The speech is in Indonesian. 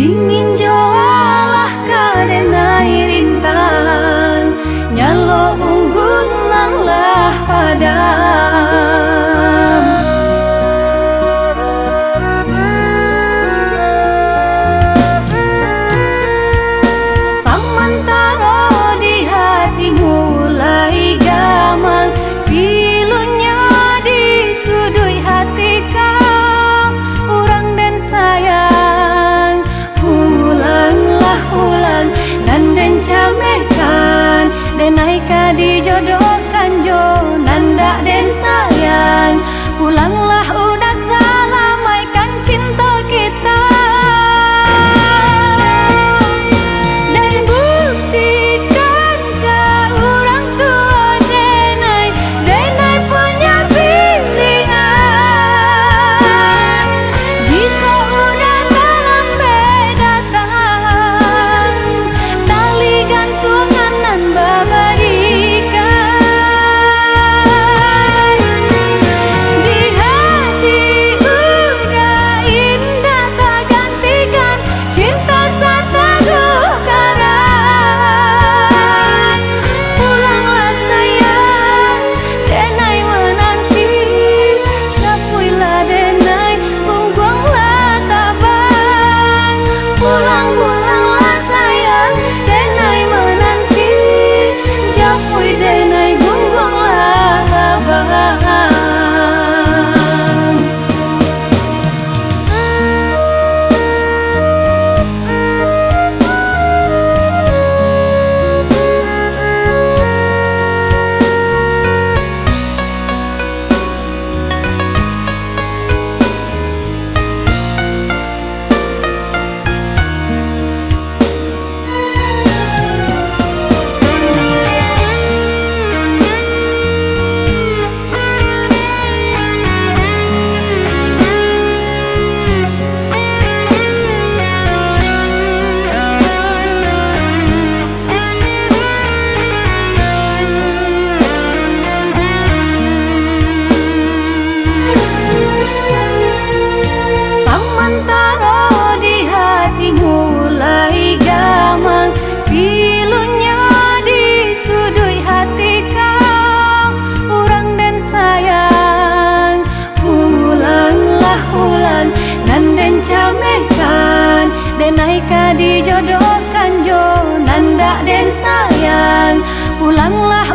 Dingin joalah kadenai rintang, nyalo unggun nanglah padam. Sementara di hati mulai gamang, pilunya di sudut hati kau, urang dan sayang. Pulanglah pulang nan den camekan, denai ka dijodohkan jo nanda den sayang. Pulanglah udah salamaikan cinta kita, dan buktikan ke orang tua denai, denai punya pilihan. Jika udah terlambat datang, tali gantungan nan babadikan. Di hati udah indah tak gantikan, cinta seteguh karang. Pulanglah sayang, denai menanti, syapuilah denai, pungguanglah tabang. Pulanglah sayang, denai menanti, japui denai, pungguanglah tabang. Sementara di hati mulai gamang, pilunya di sudut hati kau, urang dan sayang. Pulanglah pulang nan den camekan, denai ka dijodohkan jo nanda den sayang. Pulanglah